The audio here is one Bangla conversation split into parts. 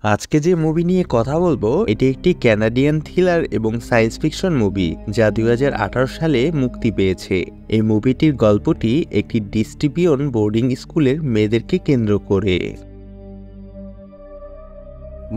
আজকে যে মুভি নিয়ে কথা বলবো এটি একটি কানাডিয়ান থ্রিলার এবং সায়েন্স ফিকশন মুভি যা 2018 সালে মুক্তি পেয়েছে। এই মুভিটির গল্পটি একটি ডিস্টিবিয়ন বোর্ডিং স্কুলের মেয়েদেরকে কেন্দ্র করে।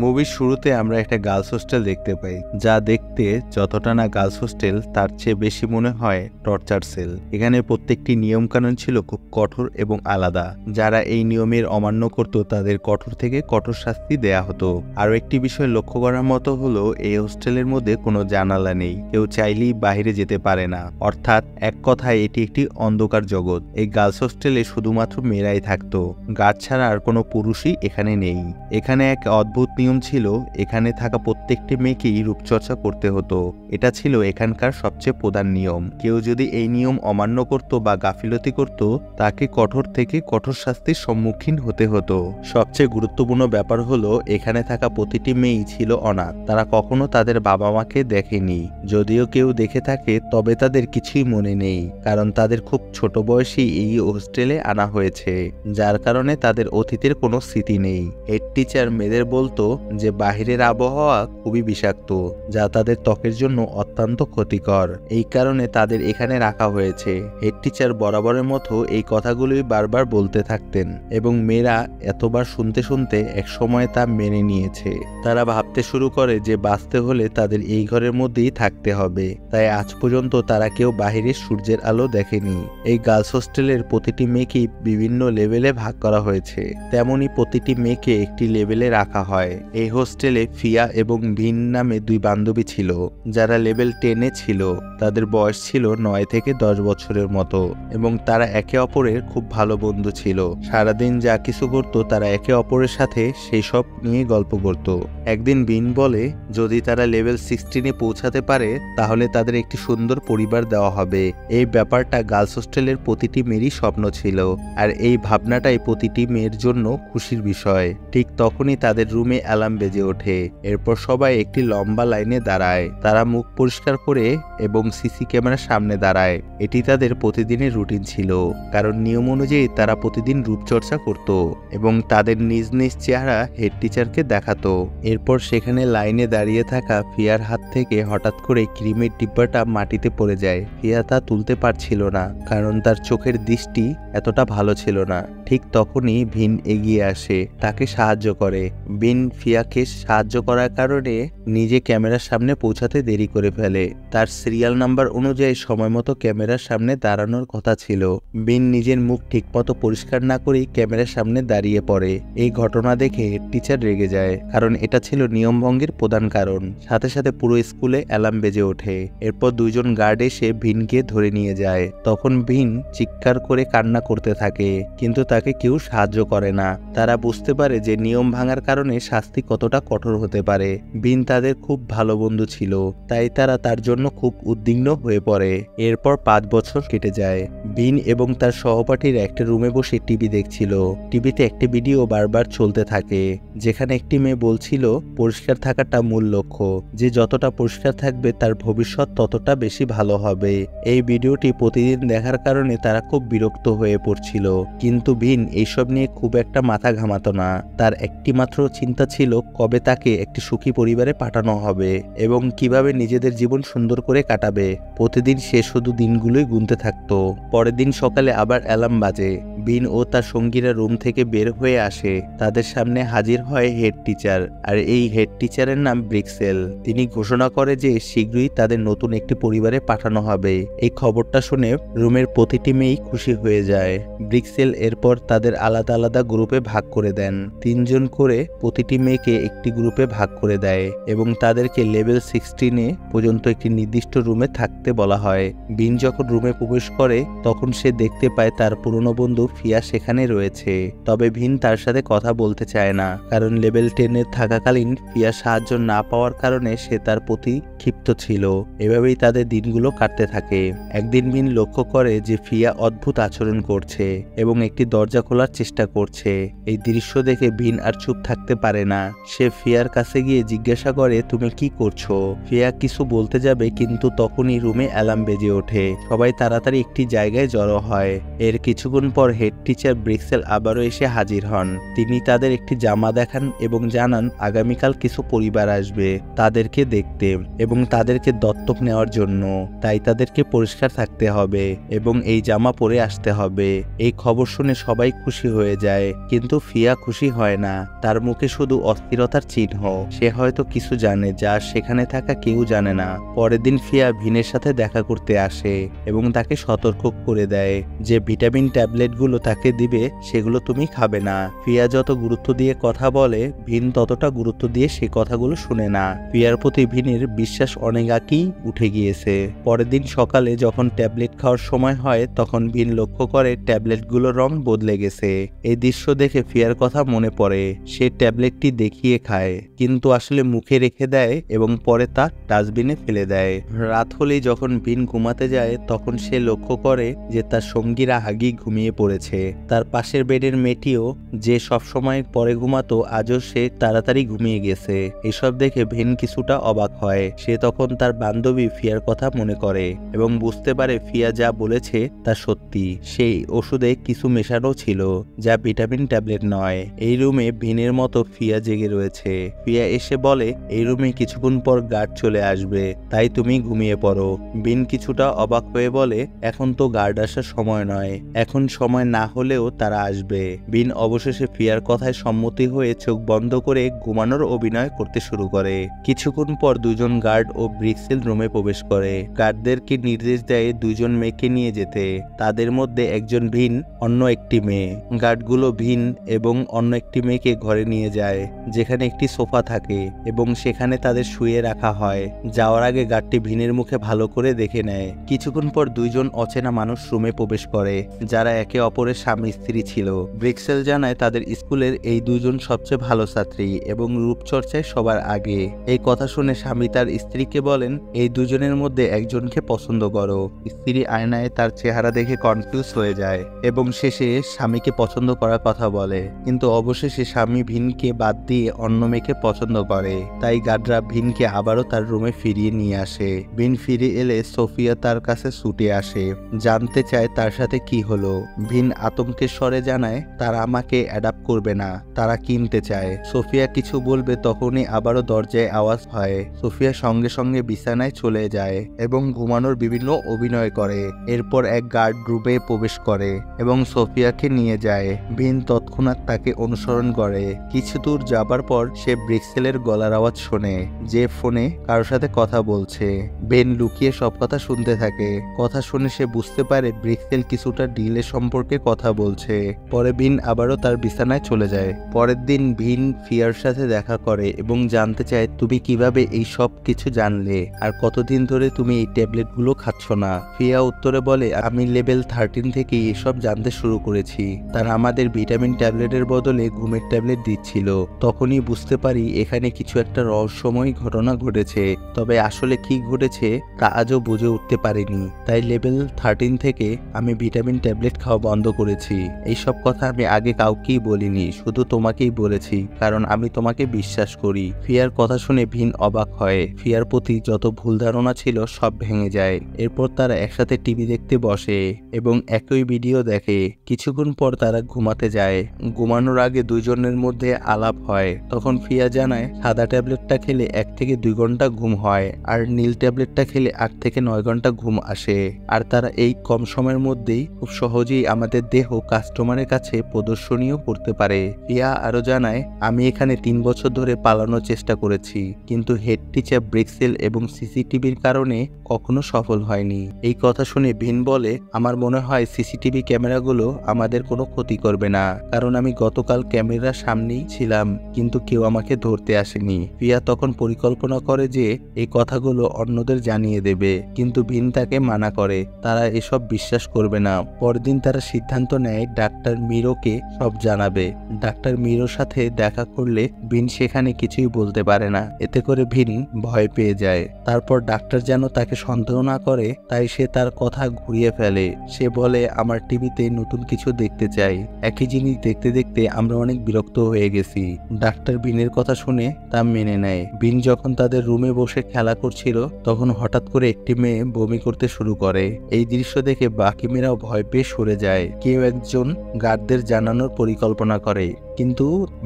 মুভির শুরুতে আমরা একটা গার্লস হোস্টেল দেখতে পাই, যা দেখতে যতটা না গার্লস হোস্টেল তার চেয়ে বেশি মনে হয় টর্চার সেল। এখানে প্রত্যেকটি নিয়মকানুন ছিল খুব কঠোর এবং আলাদা। যারা এই নিয়মের অমান্য করত তাদের কঠোর থেকে কঠোর শাস্তি দেয়া হতো। আরও একটি বিষয় লক্ষ্য করার মতো হলো এই হোস্টেলের মধ্যে কোনো জানালা নেই, কেউ চাইলেই বাইরে যেতে পারে না। অর্থাৎ এক কথায় এটি একটি অন্ধকার জগৎ। এই গার্লস হোস্টেলে শুধুমাত্র মেয়েরাই থাকতো, গার্ড ছাড়া আর কোনো পুরুষই এখানে নেই। এখানে এক অদ্ভুত নিয়ম ছিল, এখানে থাকা প্রত্যেকটি মেয়েকেই রূপচর্চা করতে হতো। এটা ছিল এখানকার সবচেয়ে প্রধান নিয়ম। কেউ যদি এই নিয়ম অমান্য করত বা গাফিলতি করত তাকে কঠোর থেকে কঠোর শাস্তির সম্মুখীন হতে হতো। সবচেয়ে গুরুত্বপূর্ণ ব্যাপার হলো এখানে থাকা প্রতিটি মেয়েই ছিল অনাথ। তারা কখনো তাদের বাবা মাকে দেখেনি। যদিও কেউ দেখে থাকে তবে তাদের কিছুই মনে নেই, কারণ তাদের খুব ছোট বয়সেই এই হোস্টেলে আনা হয়েছে, যার কারণে তাদের অতীতের কোনো স্মৃতি নেই। হেড টিচার মেয়েদের বলতো যে বাহিরের আবহাওয়া খুবই বিষাক্ত, যা তাদের ত্বকের জন্য অত্যন্ত ক্ষতিকর। এই কারণে তাদের এখানে রাখা হয়েছে। হেড টিচার বরাবরের মতো এই কথাগুলোই বারবার বলতে থাকতেন এবং মেয়েরা এতবার শুনতে শুনতে একসময় তা মেনে নিয়েছে। তারা ভাবতে শুরু করে যে বাঁচতে হলে তাদের এই ঘরের মধ্যেই থাকতে হবে। তাই আজ পর্যন্ত তারা কেউ বাহিরের সূর্যের আলো দেখেনি। এই গার্লস হোস্টেলের প্রতিটি মেয়েকেই বিভিন্ন লেভেলে ভাগ করা হয়েছে, তেমনি প্রতিটি মেয়েকে একটি লেভেলে রাখা হয়। এই হোস্টেলে ফিয়া এবং ভিন নামে দুই বান্ধবী ছিল, যারা লেভেল 10-এ ছিল। তাদের বয়স ছিল 9 থেকে 10 বছরের মতো এবং তারা একে অপরের খুব ভালো বন্ধু ছিল। সারাদিন যা কিছু করত তারা একে অপরের সাথে সেই সব নিয়ে গল্প করত। একদিন ভিন বলে যদি তারা লেভেল 16-এ পৌঁছাতে পারে তাহলে তাদের একটি সুন্দর পরিবার দেওয়া হবে। এই ব্যাপারটা গার্লস হোস্টেলের প্রতিটি মেয়েরই স্বপ্ন ছিল, আর এই ভাবনাটাই প্রতিটি মেয়ের জন্য খুশির বিষয়। ঠিক তখনই তাদের রুমে অ্যালার্ম বেজে ওঠে। এরপর সবাই একটি লম্বা লাইনে দাঁড়ায়। তারা মুখ পরিষ্কার করে এবং সিসি ক্যামেরার সামনে দাঁড়ায়। এটি তাদের প্রতিদিনের রুটিন ছিল, কারণ নিয়ম অনুযায়ী তারা প্রতিদিন রূপচর্চা করত এবং তাদের নিজ নিজ চেহারা হেড টিচারকে দেখাতো। এরপর সেখানে লাইনে দাঁড়িয়ে থাকা ফিয়ার হাত থেকে হঠাৎ করে ক্রিমের ডিব্বাটা মাটিতে পড়ে যায়। ফিয়া তা তুলতে পারছিল না, কারণ তার চোখের দৃষ্টি এতটা ভালো ছিল না। ঠিক তখনই ভিন এগিয়ে আসে, তাকে সাহায্য করে। ভিন ফিয়াকে সাহায্য করার কারণে নিজে ক্যামেরার সামনে পৌঁছাতে দেরি করে ফেলে। তার সিরিয়াল নাম্বার অনুযায়ী সময় মতো ক্যামেরার সামনে দাঁড়ানোর কথা ছিল। ভিন নিজের মুখ ঠিকমতো পরিষ্কার না করেই ক্যামেরার সামনে দাঁড়িয়ে পড়ে। এই ঘটনা দেখে হেড টিচার রেগে যায়, কারণ এটা ছিল নিয়মভঙ্গের প্রধান কারণ। সাথে সাথে পুরো স্কুলে অ্যালার্ম বেজে ওঠে। এরপর দুইজন গার্ড এসে ভিনকে ধরে নিয়ে যায়। তখন ভিন চিৎকার করে কান্না করতে থাকে, কিন্তু তাকে কেউ সাহায্য করে না। তারা বুঝতে পারে যে নিয়ম ভাঙার কারণে শাস্তি কতটা কঠোর হতে পারে। ভিন তাদের খুব ভালো বন্ধু ছিল, তাই তারা তার জন্য খুব উদ্বিগ্ন হয়ে পড়ে। এরপর 5 বছর কেটে যায়। ভিন এবং তার সহপাঠীরা একটা রুমে বসে টিভি দেখছিল। টিভিতে একটি ভিডিও বারবার চলতে থাকে, যেখানে একটি মেয়ে বলছিল পরিষ্কার থাকাটা মূল লক্ষ্য, যে যতটা পরিষ্কার থাকবে তার ভবিষ্যৎ ততটা বেশি ভালো হবে। এই ভিডিওটি প্রতিদিন দেখার কারণে তারা খুব বিরক্ত হয়ে পড়ছিল, কিন্তু ভিন এইসব নিয়ে খুব একটা মাথা ঘামাতো না। তার একটি মাত্র চিন্তা ছিল কবে তাকে একটি সুখী পরিবারে পাঠানো হবে এবং কিভাবে নিজেদের জীবন সুন্দর করে কাটাবে। প্রতিদিন সে শুধু দিনগুলোই গুনতে থাকতো। পরের দিন সকালে আবার অ্যালার্ম বাজে। ভিন ও তার সঙ্গীরা রুম থেকে বের হয়ে আসে। তাদের সামনে হাজির হয় হেড টিচার, আর এই হেড টিচারের নাম ব্রিক্সেল। তিনি ঘোষণা করে যে শীঘ্রই তাদের নতুন একটি পরিবারে পাঠানো হবে। এই খবরটা শুনে রুমের প্রতিটি মেয়েই খুশি হয়ে যায়। ব্রিক্সেল এরপর তাদের আলাদা আলাদা গ্রুপে ভাগ করে দেন। 3 জন করে প্রতিটি মেয়েকে একটি গ্রুপে ভাগ করে দেয় এবং তাদেরকে লেভেল 16-এ পর্যন্ত একটি নির্দিষ্ট রুমে থাকতে বলা হয়। ভিন যখন রুমে প্রবেশ করে তখন সে দেখতে পায় তার পুরনো বন্ধু ফিয়া সেখানে রয়েছে। তবে ভিন তার সাথে কথা বলতে চায় না, কারণ লেভেল 10-এ থাকাকালীন ফিয়া সাহায্য না পাওয়ার কারণে সে তার প্রতি ক্ষিপ্ত ছিল। এভাবেই তাদের দিনগুলো কাটতে থাকে। একদিন ভিন লক্ষ্য করে যে ফিয়া অদ্ভুত আচরণ করছে এবং একটি দরজা খোলার চেষ্টা করছে। এই দৃশ্য দেখে ভিন আর চুপ থাকতে পারে না। সে ফিয়ার কাছে গিয়ে জিজ্ঞাসা করে, তুমি কি করছো? ফিয়া কিছু বলতে যাবে, কিন্তু তখনই রুমে অ্যালার্ম বেজে ওঠে। সবাই তাড়াতাড়ি একটি জায়গায় জড়ো হয়। এর কিছুক্ষণ পর হেড টিচার ব্রিক্সেল আবারও এসে হাজির হন। তিনি তাদের একটি জামা দেখান এবং জানান আগামীকাল কিছু পরিবার আসবে তাদেরকে দেখতে এবং তাদেরকে দত্তক নেওয়ার জন্য। তাই তাদেরকে পরিষ্কার থাকতে হবে এবং এই জামা পরে আসতে হবে। এই খবর শুনে সবাই খুশি হয়ে যায়, কিন্তু ফিয়া খুশি হয় না। তার মুখে শুধু অস্থিরতার চিহ্ন। সে হয়তো কিছু জানে যা সেখানে থাকা কেউ জানে না। পরের দিন ফিয়া ভিনের সাথে দেখা করতে আসে এবং তাকে সতর্ক করে দেয় যে ভিটামিন ট্যাবলেটগুলো তাকে দিবে সেগুলো তুমি খাবে না। ফিয়া যত গুরুত্ব দিয়ে কথা বলে, ভিন ততটা গুরুত্ব দিয়ে সে কথাগুলো শুনে না। ফিয়ার প্রতি ভিনের বিশ্বাস অনেক আগেই উঠে গিয়েছে। পরের দিন সকালে যখন ট্যাবলেট খাওয়ার সময় হয়, তখন ভিন লক্ষ্য করে ট্যাবলেটগুলোর রং বদলে গেছে। এই দৃশ্য দেখে ফিয়ার কথা মনে পড়ে। সে ট্যাবলেটটি দেখিয়ে খায়, কিন্তু আসলে মুখে রেখে দেয় এবং পরে তা ডাস্টবিনে ফেলে দেয়। রাত হলেই যখন ভিন ঘুমাতে যায়, তখন সে লক্ষ্য করে যে তার সঙ্গীরা আগেই ঘুমিয়ে পড়েছে। তার পাশের বেডের মেয়েটিও, যে সবসময় পরে ঘুমাতো, আজও সে তাড়াতাড়ি ঘুমিয়ে গেছে। এসব দেখে ভিন কিছুটা অবাক হয়। সে তখন তার বান্ধবী ফিয়ার কথা মনে করে এবং বুঝতে পারে ফিয়া যা বলেছে তা সত্যি। সেই ওষুধে কিছু মেশানো ছিল যা ভিটামিন ট্যাবলেট নয়। এই রুমে ভিনের মতো ফিয়া জেগে রয়েছে। ফিয়া এসে বলে এই রুমে কিছুক্ষণ পর গার্ড চলে আসবে, তাই তুমি ঘুমিয়ে পড়ো। ভিন কিছুটা অবাক হয়ে বলে, এখন তো গার্ড আসার সময় নয়, এখন সময় না হলেও তারা আসবে। ভিন অবশেষে ফিয়ার কথায় সম্মতি হয়ে চোখ বন্ধ করে ঘুমানোর অভিনয় করতে শুরু করে। কিছুক্ষণ পর দুজন গার্ড ও ব্রিক্সেল রুমে প্রবেশ করে। গার্ডদেরকে নির্দেশ দেয় দুজন মেয়েকে নিয়ে যেতে। তাদের মধ্যে একজন ভিন, অন্য একটি মেয়ে। গার্ডগুলো ভিন এবং অন্য একটি মেয়েকে ঘরে নিয়ে যায়, যেখানে একটি সোফা থাকে এবং সেখানে তাদের শুয়ে রাখা হয়। যাওয়ার আগে গার্ডটি ভিনের মুখে ভালো করে দেখে নেয়। কিছুক্ষণ পর দুইজন অচেনা মানুষ রুমে প্রবেশ করে, যারা একে অপরের স্বামী স্ত্রী ছিল। ব্রিক্সেল জানায় তাদের স্কুলের এই দুজন সবচেয়ে ভালো ছাত্রী এবং রূপচর্চায় সবার আগে। এই কথা শুনে স্বামী তার স্ত্রীকে বলেন, এই দুজনের মধ্যে একজনকে পছন্দ করো। স্ত্রী আয়নায় তার চেহারা দেখে কনফিউজ হয়ে যায় এবং শেষে স্বামীকে পছন্দ করার কথা বলে, কিন্তু অবশেষে স্বামী ভিনকে বাদ দিয়ে অন্য মেয়েকে পছন্দ করে। তাই গার্ডরা ভিনকে আবারও তার রুমে ফিরিয়ে নিয়ে আসে। ভিন ফিরে এলে সোফিয়া তার কাছে ছুটে আসে, জানতে চায় তার সাথে কি হলো। ভিন আতঙ্কের স্বরে জানায় তারা আমাকে অ্যাডাপ্ট করবে না, তারা কিনতে চায়। সোফিয়া কিছু বলবে, তখনই আবারও দরজায় আওয়াজ হয়। সোফিয়া সঙ্গে সঙ্গে বিছানায় চলে যায় এবং ঘুমানোর বিভিন্ন অভিনয় করে। এরপর এক গার্ড রুমে প্রবেশ করে এবং সোফিয়াকে নিয়ে যায়। ভিন তৎক্ষণাৎ তাকে অনুসরণ করে। কিছু দূর যাবার পর সে ব্রিক্সেলের গলার আওয়াজ শোনে, যে ফোনে কারোর সাথে কথা বলছে। ভিন লুকিয়ে সব কথা শুনতে থাকে। কথা শুনে সে বুঝতে পারে ব্রিক্সেল কিছুটা ডিলের সম্পর্কে কথা বলছে। পরে ভিন আবারও তার বিছানায় চলে যায়। পরের দিন ভিন ফিয়ার সাথে দেখা করে এবং জানতে চায় তুমি কিভাবে এই সব কিছু জানলে আর কতদিন ধরে তুমি এই ট্যাবলেটগুলো খাচ্ছ না। ফিয়া উত্তরে বলে, আমি লেভেল 13 থেকে এসব জানতে শুরু করেছি। তারা আমাদের ভিটামিন ট্যাবলেটের বদলে ঘুমের ট্যাবলেট দিচ্ছিল। তখনই বুঝতে পারি এখানে কিছু একটা রহস্যময় ঘটনা ঘটেছে, তবে আসলে কি ঘটেছে তা আজও বুঝে উঠতে পারিনি। তাই লেভেল 13 থেকে আমি ভিটামিন ট্যাবলেট খাওয়া বন্ধ করেছি। এইসব কথা আমি আগে কাউকেই বলিনি, শুধু তোমাকেই বলেছি, কারণ আমি তোমাকে বিশ্বাস করি। ফিয়ার কথা শুনে ভিন অবাক হয়। ফিয়ার প্রতি যত ভুল ধারণা ছিল সব ভেঙে যায়। এরপর তারা একসাথে টিভি দেখতে বসে এবং একই ভিডিও দেখে। কিছুক্ষণ পর তারা ঘুমাতে যায়। ঘুমানোর আগে দুইজনের মধ্যে আলাপ হয়। তখন ফিয়া জানায় সাদা ট্যাবলেটটা খেলে 1 থেকে 2 ঘন্টা ঘুম হয় আর নীল ট্যাবলেটটা খেলে 8 থেকে 9 ঘন্টা ঘুম আসে। আর তারা এই কম সময়ের মধ্যেই খুব সহজেই আমাদের দেহ কাস্টমারের কাছে প্রদর্শনীয় করতে পারে। ফিয়া আরো জানায়, আমি এখানে 3 বছর ধরে পালানোর চেষ্টা করেছি, কিন্তু হেড টিচার ব্রিক্সেল এবং সিসিটিভির কারণে কখনো সফল হয়নি। এই কথা শুনে ভিন বলে, আমার মনে হয় সিসিটিভি ক্যামেরাগুলো আমাদের কোনো ক্ষতি করবে না, কারণ আমি গতকাল ক্যামেরার সামনেই ছিলাম, কিন্তু কেউ আমাকে ধরতে আসেনি। ফিয়া তখন পরিকল্পনা করে যে এই কথাগুলো অন্যদের জানিয়ে দেবে, কিন্তু ভিন তাকে মানা করে, তারা এসব বিশ্বাস করবে না। পরদিন তারা সিদ্ধান্ত নেয় ডাক্তার মিরোকে সব জানাবে। ডাক্তার মিরোর সাথে দেখা করলে ভিন সেখানে কিছুই বলতে পারে না। এতে করে ভিন ভয় ভয় পেয়ে যায়। তারপর ডাক্তার যেন তাকে সন্দেহ না করে তাই সে তার কথা ঘুরিয়ে ফেলে। সে বলে, আমার টিভিতে নতুন কিছু দেখতে চাই। একই জিনিস দেখতে দেখতে আমরা অনেক বিরক্ত হয়ে গেছি। ডাক্তার বিনের কথা শুনে তা মেনে নেয়। বিন যখন তাদের রুমে বসে খেলা করছিল তখন হঠাৎ করে একটি মেয়ে বমি করতে শুরু করে। এই দৃশ্য দেখে বাকি মেয়েরাও ভয় পেয়ে সরে যায়। কেউ একজন গার্ডদের জানানোর পরিকল্পনা করে, কিন্তু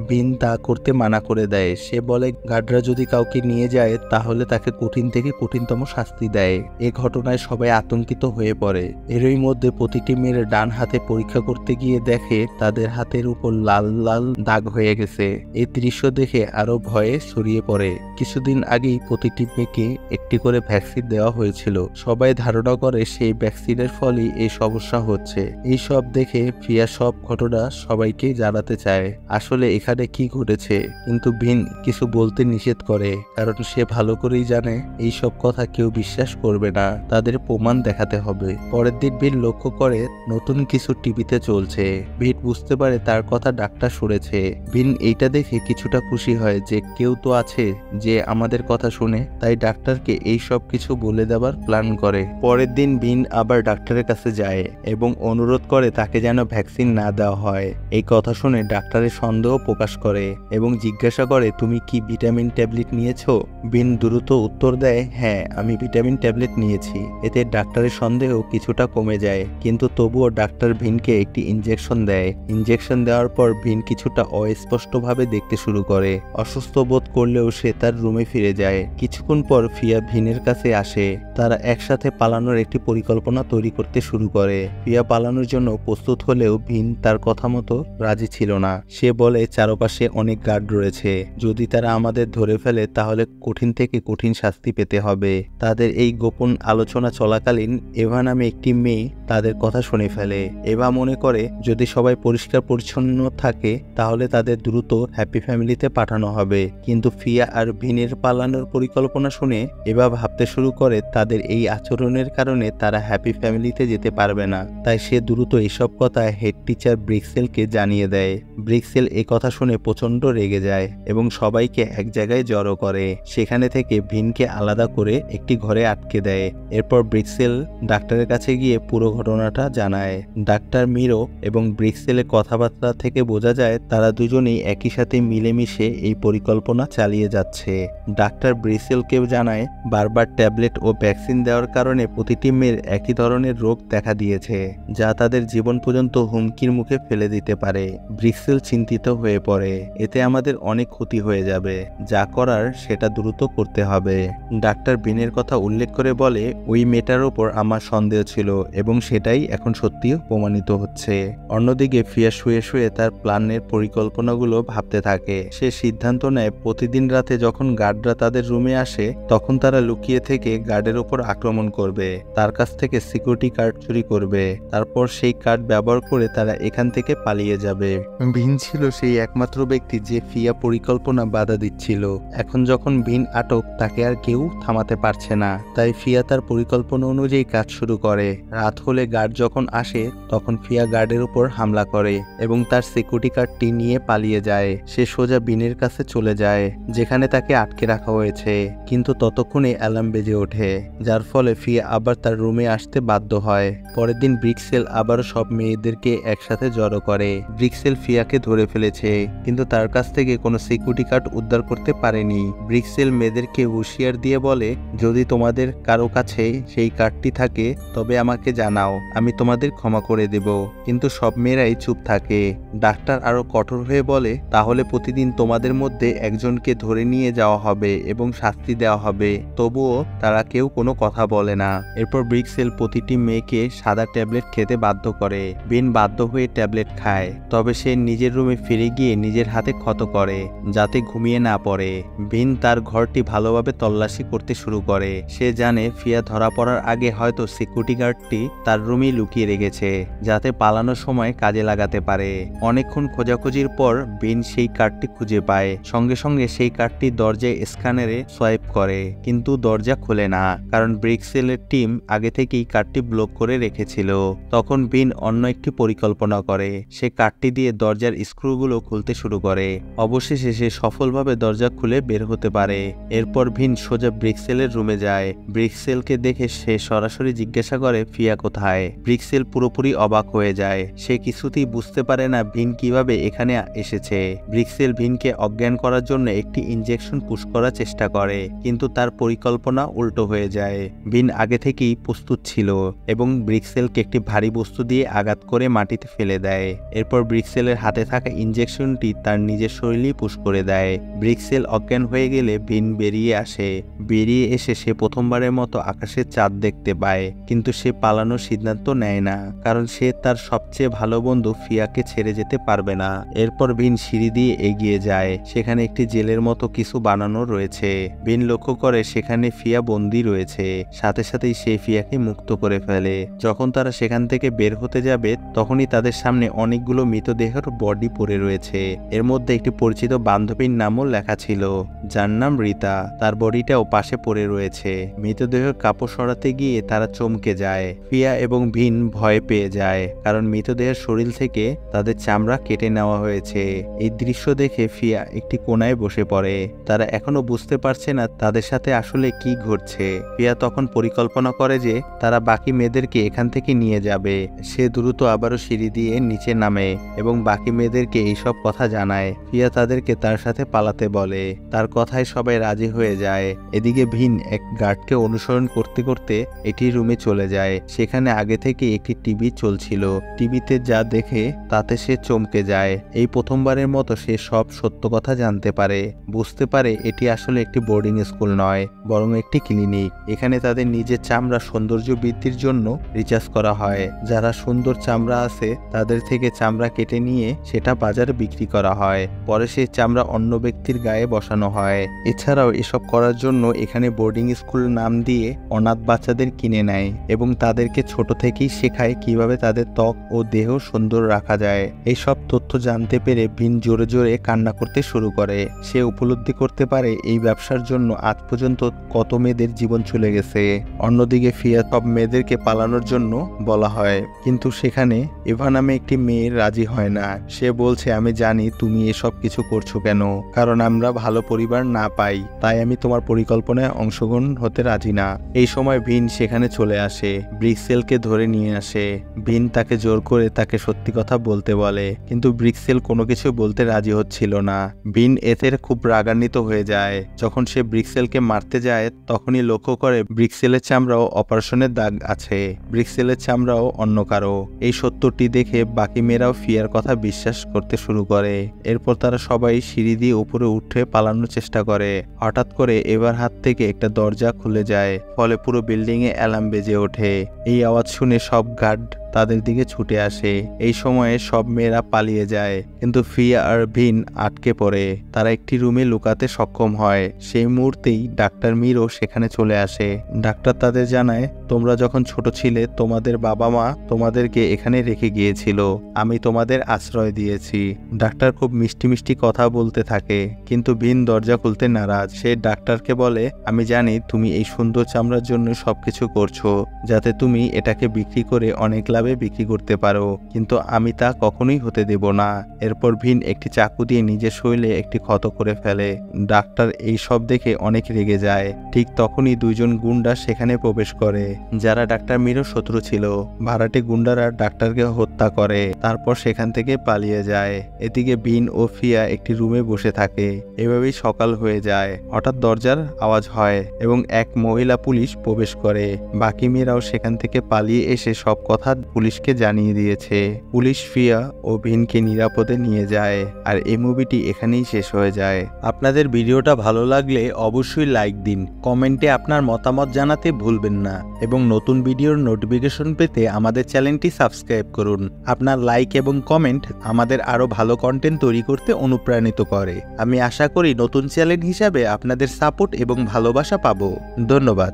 বিন তা করতে মানা করে দেয়। সে বলে গার্ডরা যদি কাউকে নিয়ে যায় তাহলে তাকে কঠিন থেকে কঠিনতম শাস্তি দেয়। এ ঘটনায় সবাই আতঙ্কিত হয়ে পড়ে। এরই মধ্যে প্রতিটি মেয়ের ডান হাতে পরীক্ষা করতে গিয়ে দেখে তাদের হাতের উপর লাল লাল দাগ হয়ে গেছে। এই দৃশ্য দেখে আরো ভয়ে ছড়িয়ে পড়ে। কিছুদিন আগেই প্রতিটি মেয়েকে একটি করে ভ্যাকসিন দেওয়া হয়েছিল। সবাই ধারণা করে সেই ভ্যাকসিনের ফলেই এই সমস্যা হচ্ছে। এই সব দেখে ফিয়া সব ঘটনা সবাইকে জানাতে চায় আসলে এখানে কি ঘটেছে, কিন্তু ভিন কিছু বলতে নিষেধ করে, কারণ সে ভালো করেই জানে এই সব কথা কেউ বিশ্বাস করবে না, তাদের প্রমাণ দেখাতে হবে। পরের দিন ভিন লক্ষ্য করে নতুন কিছু টিভিতে চলছে। ভিন বুঝতে পারে তার কথা ডাক্তার শুনেছে। ভিন এইটা দেখে কিছুটা খুশি হয় যে কেউ তো আছে যে আমাদের কথা শুনে, তাই ডাক্তারকে এই সব কিছু বলে দেওয়ার প্ল্যান করে। পরের দিন ভিন আবার ডাক্তারের কাছে যায় এবং অনুরোধ করে তাকে যেন ভ্যাকসিন না দেওয়া হয়। এই কথা শুনে ডাক্তারের সন্দেহ প্রকাশ করে এবং জিজ্ঞাসা করে, তুমি কি ভিটামিন ট্যাবলেট নিয়েছো? ভিন দ্রুত উত্তর দেয়, হ্যাঁ আমি ভিটামিন ট্যাবলেট নিয়েছি। এতে ডাক্তারের সন্দেহ কিছুটা কমে যায়, কিন্তু তবুও ডাক্তার ভিনকে একটি ইনজেকশন দেয়। ইনজেকশন দেওয়ার পর ভিন কিছুটা অস্পষ্টভাবে দেখতে শুরু করে। অসুস্থ বোধ করলেও সে তার রুমে ফিরে যায়। কিছুক্ষণ পর ফিয়া ভিনের কাছে আসে। তারা একসাথে পালানোর একটি পরিকল্পনা তৈরি করতে শুরু করে। ফিয়া পালানোর জন্য প্রস্তুত হলেও ভিন তার কথা মতো রাজি ছিল না। সে বলে, চারপাশে অনেক গার্ড রয়েছে, যদি তারা আমাদের ধরে ফেলে তাহলে কঠিন থেকে কঠিন শাস্তি পেতে হবে। তাদের এই গোপন আলোচনা চলাকালীন এভা নামে একটি মেয়ে তাদের কথা শুনে ফেলে। এভা মনে করে যদি সবাই পরিষ্কার পরিচ্ছন্ন থাকে তাহলে তাদের দ্রুত হ্যাপি ফ্যামিলিতে পাঠানো হবে, কিন্তু ফিয়া আর ভিনের পালানোর পরিকল্পনা শুনে এভা ভাবতে শুরু করে তাদের এই আচরণের কারণে তারা হ্যাপি ফ্যামিলিতে যেতে পারবে না। তাই সে দ্রুত এসব কথা হেড টিচার ব্রিক্সেলকে জানিয়ে দেয়। ব্রিক্সেল এই কথা শুনে প্রচন্ড রেগে যায় এবং সবাইকে এক জায়গায় জড়ো করে। সেখানে থেকে ভিনকে আলাদা করে একটি ঘরে আটকে দেয়। এরপর ব্রিক্সেল ডাক্তারের কাছে গিয়ে পুরো ঘটনাটা জানায়। ডাক্তার মিরো এবং ব্রিক্সেলের কথাবার্তা থেকে বোঝা যায় তারা দুজনেই একই সাথে মিলেমিশে এই পরিকল্পনা চালিয়ে যাচ্ছে। ডাক্তার ব্রিক্সেলকে জানায় বারবার ট্যাবলেট ও ভ্যাকসিন দেওয়ার কারণে প্রতিটি মেয়ের একই ধরনের রোগ দেখা দিয়েছে, যা তাদের জীবন পর্যন্ত হুমকির মুখে ফেলে দিতে পারে। ব্রিক্সেল চিন্তিত হয়ে পড়ে, এতে আমাদের অনেক ক্ষতি হয়ে যাবে, যা করার সেটা দ্রুত করতে হবে। ডাক্তার বিনের কথা উল্লেখ করে বলে, ওই মেয়েটার ওপর আমার সন্দেহ ছিল এবং সেটাই এখন সত্যিও প্রমাণিত হচ্ছে। অন্যদিকে ফিয়া শুয়ে শুয়ে তার প্ল্যানের পরিকল্পনাগুলো ভাবতে থাকে। সে সিদ্ধান্ত নেয় প্রতিদিন রাতে যখন গার্ডরা তাদের রুমে আসে তখন তারা লুকিয়ে থেকে গার্ডের ওপর আক্রমণ করবে, তার কাছ থেকে সিকিউরিটি কার্ড চুরি করবে, তারপর সেই কার্ড ব্যবহার করে তারা এখান থেকে পালিয়ে যাবে। ভিন ছিল সেই একমাত্র ব্যক্তি যে ফিয়া পরিকল্পনা বাধা দিচ্ছিল। এখন যখন ভিন আটক, তাকে আর কেউ থামাতে পারছে না, তাই ফিয়া তার পরিকল্পনা অনুযায়ী কাজ শুরু করে। রাত হলে গার্ড যখন আসে তখন ফিয়া গার্ডের উপর হামলা করে এবং তার সিকিউরিটি কার্ডটি নিয়ে পালিয়ে যায়। সে সোজা বিনের কাছে চলে যায় যেখানে তাকে আটকে রাখা হয়েছে, কিন্তু ততক্ষণে অ্যালার্ম বেজে ওঠে, যার ফলে ফিয়া আবার তার রুমে আসতে বাধ্য হয়। পরের দিন ব্রিক্সেল আবারও সব মেয়েদেরকে একসাথে জড়ো করে। ব্রিক্সেল ফিয়াকে ধরে ফেলেছে, কিন্তু তার কাছ থেকে কোনো সিকিউরিটি কার্ড উদ্ধার করতে পারেনি। ব্রিক্সেল মেয়েদেরকে হুঁশিয়ার দিয়ে বলে, যদি তোমাদের কারো কাছে সেই কার্ডটি থাকে তবে আমাকে জানাও, আমি তোমাদের ক্ষমা করে দেব। কিন্তু সব মেয়েরাই চুপ থাকে। ডাক্তার আরো কঠোর হয়ে বলে, তাহলে প্রতিদিন তোমাদের মধ্যে একজনকে ধরে নিয়ে যাওয়া হবে এবং শাস্তি দেওয়া হবে। তবুও তারা কেউ কোনো কথা বলে না। এরপর ব্রিক্সেল প্রতিটি মেয়েকে সাদা ট্যাবলেট খেতে বাধ্য করে। বিন বাধ্য হয়ে ট্যাবলেট খায়, তবে সে নিজের রুমে ফিরে গিয়ে নিজের হাতে ক্ষত করে যাতে ঘুমিয়ে না পড়ে। বিন তার ঘরটি ভালোভাবে তল্লাশি করতে শুরু করে। সে জানে ফিয়া ধরা পড়ার আগে হয়তো সিকিউরিটি গার্ডটি তার রুমেই লুকিয়ে রেখেছে, যাতে পালানোর সময় কাজে লাগাতে পারে। অনেকক্ষণ খোঁজাখুঁজির পর বিন সেই কার্ডটি খুঁজে পায়। সঙ্গে সঙ্গে সেই কার্ডটি দরজায় স্ক্যানারে সোয়াইপ করে, কিন্তু দরজা খোলে না, কারণ ব্রিক্সেলের টিম আগে থেকেই কার্ডটি ব্লক করে রেখেছিল। তখন বিন অন্য একটি পরিকল্পনা করে। সে কার্ডটি দিয়ে দরজার স্ক্রুগুলো খুলতে শুরু করে। অবশেষে সে সফলভাবে দরজা খুলে বের হতে পারে। এরপর এরপর ভিন সোজা ব্রিক্সেলের রুমে যায়। ব্রিক্সেলকে দেখে সে সরাসরি জিজ্ঞাসা করে ফিয়া কোথায়। ব্রিক্সেল পুরোপুরি অবাক হয়ে যায়। সে কিছুতেই বুঝতে পারে না ভিন কিভাবে এখানে এসেছে। ব্রিক্সেল ভিনকে অজ্ঞান করার জন্য একটি ইনজেকশন পুশ করার চেষ্টা করে, কিন্তু তার পরিকল্পনা উল্টো হয়ে যায়। ভিন আগে থেকেই প্রস্তুত ছিল এবং ব্রিক্সেলকে একটি ভারী বস্তু দিয়ে আঘাত করে মাটিতে ফেলে দেয়। এরপর ব্রিক্সেলের হাতে থাকা ইনজেকশনটি তার নিজের শরীরেই পুশ করে দেয়। ব্রিক্সেল অজ্ঞান হয়ে গেলে ভিন বেরিয়ে আসে। বেরিয়ে এসে সে প্রথমবারের মতো আকাশের চাঁদ দেখতে পায়, কিন্তু সে পালানোর সিদ্ধান্ত নেয় না, কারণ সে তার সবচেয়ে ভালো বন্ধু ফিয়াকে ছেড়ে যেতে পারবে না। এরপর ভিন সিঁড়ি দিয়ে এগিয়ে যায়। সেখানে একটি জেলের মতো কিছু বানানো রয়েছে। ভিন লক্ষ্য করে সেখানে ফিয়া বন্দী রয়েছে। সাথে সাথেই সে ফিয়াকে মুক্ত করে ফেলে। যখন তারা সেখান থেকে বের হতে যাবে তখনই তাদের সামনে অনেকগুলো মৃতদেহের বডি পড়ে রয়েছে। এর মধ্যে একটি পরিচিত বান্ধবীর নামও লেখা ছিল, যার নাম রিতা। তার বডিটাও পাশে পড়ে রয়েছে। মৃতদেহের কাপড় সরাতে গিয়ে তারা চমকে যায়। ফিয়া এবং ভিন ভয় পেয়ে যায়, কারণ মৃতদেহের শরীর থেকে তাদের চামড়া কেটে নেওয়া হয়েছে। এই দৃশ্য দেখে ফিয়া একটি কোণায় বসে পড়ে। তারা এখনো বুঝতে পারছে না তাদের সাথে আসলে কি ঘটছে। ফিয়া তখন পরিকল্পনা করে যে তারা বাকি মেয়েদেরকে এখান থেকে নিয়ে যাবে। সে দ্রুত আবারও সিঁড়ি দিয়ে নিচে নামে এবং বাকি মেয়েদেরকে এইসব কথা জানায়। ফিয়া তাদেরকে তার সাথে পালাতে বলে। তার কথায় সবাই রাজি হয়ে যায়। এদিকে ভিন এক গার্ডকে অনুসরণ করতে করতে এটি রুমে চলে যায়। সেখানে আগে থেকে একটি টিভি চলছিল। টিভিতে যা দেখে তাতে সে চমকে যায়। এই প্রথমবারের মতো সে সব সত্য কথা জানতে পারে। বুঝতে পারে এটি আসলে একটি বোর্ডিং স্কুল নয়, বরং একটি ক্লিনিক। এখানে তাদের নিজের চামড়া সৌন্দর্য বৃদ্ধির জন্য রিচার্জ করা হয়। যারা সুন্দর চামড়া আছে তাদের থেকে চামড়া কেটে নিয়ে সেটা বাজারে বিক্রি করা হয়। পরে সেই চামড়া অন্য ব্যক্তির গায়ে বসানো হয়। এছাড়াও এসব করার জন্য এখানে বোর্ডিং স্কুল নাম দিয়ে অনাথ বাচ্চাদের কিনে নেয় এবং তাদেরকে ছোট থেকেই শেখায় কিভাবে তাদের ত্বক ও দেহ সুন্দর রাখা যায়। এই সব তথ্য জানতে পেরে ভিন জোরে জোরে কান্না করতে শুরু করে। সে উপলব্ধি করতে পারে এই ব্যবসার জন্য আজ পর্যন্ত কত মেয়েদের জীবন চলে গেছে। অন্যদিকে ফিয়া সব মেয়েদেরকে পালানোর জন্য বলা হয়, কিন্তু সেখানে এভা নামে একটি মেয়ে রাজি হয় না। সে বলছে, আমি জানি তুমি এসব কিছু করছো কেন, কারণ আমরা ভালো পরিবার না পাই, তাই আমি তোমার পরিকল্পনায় অংশগ্রহণ হতে রাজি না। এই সময় ভিন সেখানে চলে আসে, ব্রিক্সেলকে ধরে নিয়ে আসে। ভিন তাকে জোর করে তাকে সত্যি কথা বলতে বলে, কিন্তু ব্রিক্সেল কোনো কিছু বলতে রাজি হচ্ছিল না। ভিন এতে খুব রাগান্বিত হয়ে যায়। যখন সে ব্রিক্সেলকে মারতে যায় তখনই লক্ষ্য করে ব্রিক্সেলের চামড়াও অপারেশনের দাগ আছে। ব্রিক্সেলের চামড়াও অন্য কারো। এই সত্যটি দেখে বাকি মেয়েরাও ফিয়ার কথা বিশ্বাস করতে শুরু করে। এরপর তারা সবাই সিঁড়ি দিয়ে উপরে উঠে পালানোর চেষ্টা করে। হঠাৎ করে এবার হাত থেকে একটা দরজা খুলে যায়, ফলে পুরো বিল্ডিং এ অ্যালার্ম বেজে ওঠে। এই আওয়াজ শুনে সব গার্ড তাদের দিকে ছুটে আসে। এই সময়ে সব মেয়েরা পালিয়ে যায়, কিন্তু ফিয়া আর ভিন আটকে পড়ে। তারা একটি রুমে লুকাতে সক্ষম হয়। সেই মুহূর্তেই ডাক্তার মিরও সেখানে চলে আসে। ডাক্তার তাদের জানায়, তোমরা যখন ছোট ছিলে তোমাদের বাবা মা তোমাদেরকে এখানে রেখে গিয়েছিল, আমি তোমাদের আশ্রয় দিয়েছি। ডাক্তার খুব মিষ্টি মিষ্টি কথা বলতে থাকে, কিন্তু ভিন দরজা খুলতে নারাজ। সে ডাক্তারকে বলে, আমি জানি তুমি এই সুন্দর চামড়ার জন্য সবকিছু করছো, যাতে তুমি এটাকে বিক্রি করে অনেক লাভে বিক্রি করতে পারো, কিন্তু আমি তা কখনোই হতে দেব না। এরপর ভিন একটি চাকু দিয়ে নিজের শরীরে একটি ক্ষত করে ফেলে। ডাক্তার এই সব দেখে অনেক রেগে যায়। ঠিক তখনই দুইজন গুন্ডা সেখানে প্রবেশ করে, যারা ডাক্তার মিরও শত্রু ছিল। ভাড়াটে গুন্ডারা ডাক্তারকে হত্যা করে, তারপর সেখান থেকে পালিয়ে যায়। এদিকে ভিন ও ফিয়া একটি রুমে বসে থাকে। এভাবেই সকাল হয়ে যায়। হঠাৎ দরজার আওয়াজ হয় এবং এক মহিলা পুলিশ প্রবেশ করে। বাকি মেয়েরাও সেখান থেকে পালিয়ে এসে সব কথা পুলিশকে জানিয়ে দিয়েছে। পুলিশ ফিয়া ও ভিনকে নিরাপদে নিয়ে যায়। আর এই মুভিটি এখানেই শেষ হয়ে যায়। আপনাদের ভিডিওটা ভালো লাগলে অবশ্যই লাইক দিন, কমেন্টে আপনার মতামত জানাতে ভুলবেন না এবং নতুন ভিডিওর নোটিফিকেশন পেতে আমাদের চ্যানেলটি সাবস্ক্রাইব করুন। আপনার লাইক এবং কমেন্ট আমাদের আরো ভালো কন্টেন্ট তৈরি করতে অনুপ্রাণিত করে। আমি আশা করি নতুন চ্যানেল হিসাবে আপনাদের সাপোর্ট এবং ভালোবাসা পাবো। ধন্যবাদ।